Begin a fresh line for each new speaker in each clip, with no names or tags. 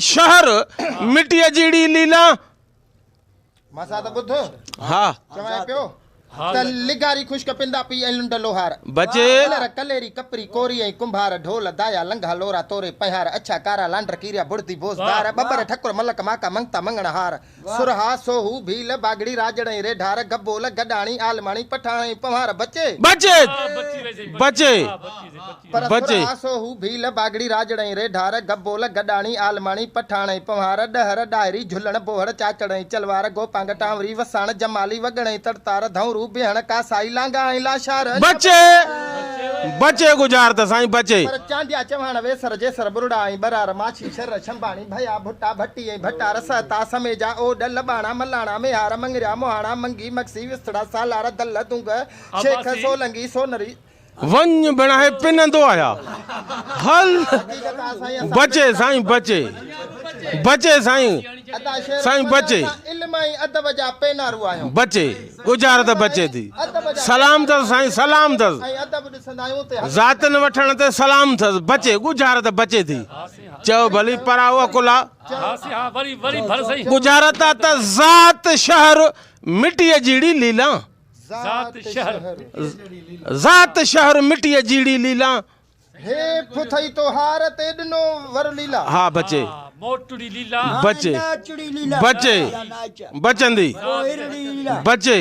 शहर मिट्टी जीड़ी लीला
मासा त ॿुध
हाँ
चवां पियो त लिगारी खुश्क पिंदा पी ऐं लुंड लोहार
बचे
कलेरी कपरी कोरी ऐं कुंभार ढोल दाया लंघा लोरा तोरे पहियार अच्छा कारा लांडर कीरिया बुड़ती बोसदार बबर ठकुर मलक माका मंगता मंगण हार सुरहा सोहू भील बागड़ी राजड़ ऐं रेढार गब्बोल गडाणी आलमाणी पठाण ऐं पवार बचे
बचे बचे
पर
बचे
सुरहा सोहू भील बागड़ी राजड़ ऐं रेढार गब्बोल गडाणी आलमाणी पठाण ऐं पवार डहर डायरी झुलण बोहड़ चाचड़ ऐं चलवार गोपांग टावरी वसाण जमाली वगण ऐं तड़तार धौरू बेहण का साई लांगा ऐं लाशार
बचे बचे गुजार त साईं बचे
पर चांडिया चवाण वेसर जेसर बुरड़ा ऐं बरार माछी शर छंबाणी भया भुट्टा भट्टी ऐं भट्टार सहता समेजा ओड लबाणा मलाणा मेहार मंगरिया मोहाणा मंगी मक्सी विस्तड़ा सालार दल दुंग शेख सोलंगी सोनरी
वञ बणाए पिनंदो आया हल बचे साईं बचे बचे साईं साईं बचे
इल्म ऐं अदब जा पेनारू आहियूं
बचे गुजार त बचे थी सलाम अथसि साईं सलाम अथसि
ऐं अदब ॾिसंदा आहियूं ते
ज़ातनि वठण ते सलाम अथसि बचे गुजार त बचे थी चओ भली पराओ कुला गुजारत त ज़ात शहर मिट्टीअ जीड़ी लीला ज़ात शहर मिट्टीअ जीड़ी लीला
हे फुथई तो हार ते ॾिनो वर लीला
हाँ बचे
मोटड़ी लीला
बचे बचे बचंदी बचे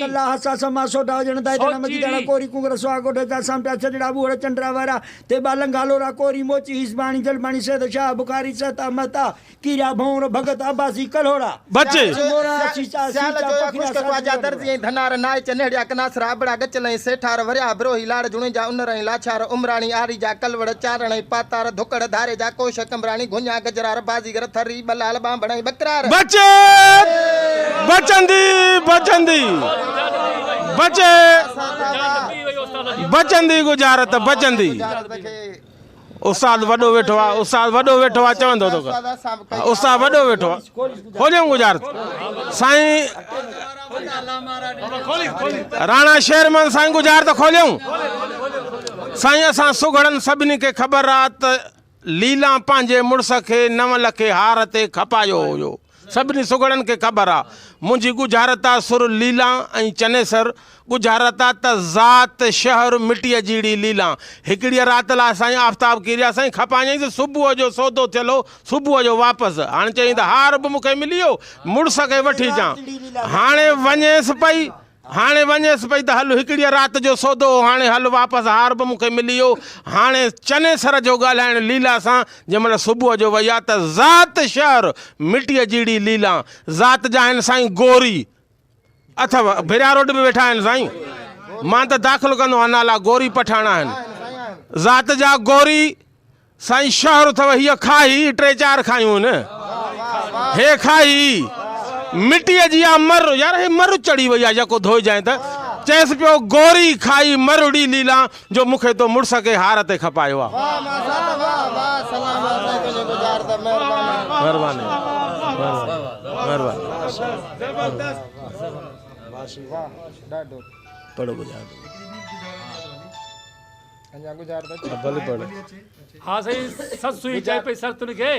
कल्ला हसा समा सोडा जनता जना मजी दाना कोरी कुंगर स्वागो दा सामटा छडड़ा बुड़ चंद्रा वारा ते बालंग गालोरा कोरी मोची हिसबानी जलबानी से शाह बुखारी सता मता कीरा भौर भगत अब्बासी कलोड़ा
बचे
स्याल जो खुश करवाजा दर्जी ऐं धनार नाय चनेड़िया कनासरा बड़ा गचल ऐं सेठार वरिया ब्रोही लाड़ जुणे जा उनर ऐं लाछार उमराणी आरी जा कलवड़ चारण ऐं पातार धुकड़ धारे जा कोश कमराणी गुन्या गजरार बाजीगर थरी बलाल बांबड़ ऐं बकरार
बचे बचंदी बचंदी बचे बचंदी गुजारत बचंदी उस्ताद वॾो वेठो आहे उस्ताद वॾो वेठो आहे चवंदो तो उस्ताद वॾो वेठो आहे खोलियूं गुजारत साईं राणा शेरमन साईं गुजारत खोलियूं साईं असां सुघड़नि सभिनी खे ख़बर आहे त लीला पंहिंजे मुड़ुस खे 9 लखे हार ते खपायो हुयो सभिनी सुघड़नि खे ख़बर आहे मुंहिंजी गुजारत आहे सुर लीला ऐं चनेसर गुजारत आहे त ज़ात शहर मिट्टीअ जीड़ी लीला हिकिड़ी राति लाइ साईं आफ़्ताब किरिया साईं खपायईं त सुबुह जो सौदो थियलो सुबुह जो वापसि हाणे चई त हार बि मूंखे मिली वियो मुड़ुस खे वठी अचां हाणे वञेसि पई त हल हिकिड़ी राति जो सौदो हाणे हल वापसि हार बि मूंखे मिली वियो हाणे चनेसर जो ॻाल्हाइण लीला सां जंहिं महिल सुबुह जो वई आहे त ज़ात शहर मिट्टीअ जीड़ी लीला ज़ात जा आहिनि साईं गोरी अथव भिरिया रोड बि वेठा आहिनि साईं मां त दाख़िल कंदो आहियां नाला गोरी पठाणा आहिनि ज़ात जा गोरी साईं शहर अथव हीअ खाई 3-4 खायूं न हे खाई मिट्टीअ जी आहे मर यार हे मर चढ़ी वई आहे जेको धोइजांइ त चएसि पियो गोरी खाई मरुड़ी लीला जो मूंखे तो मुड़ुस खे हार ते खपायो आहे महिरबानी पढ़ो गुजार भले पढ़ो
हाँ सही ससुई चाहे पे सर तुनके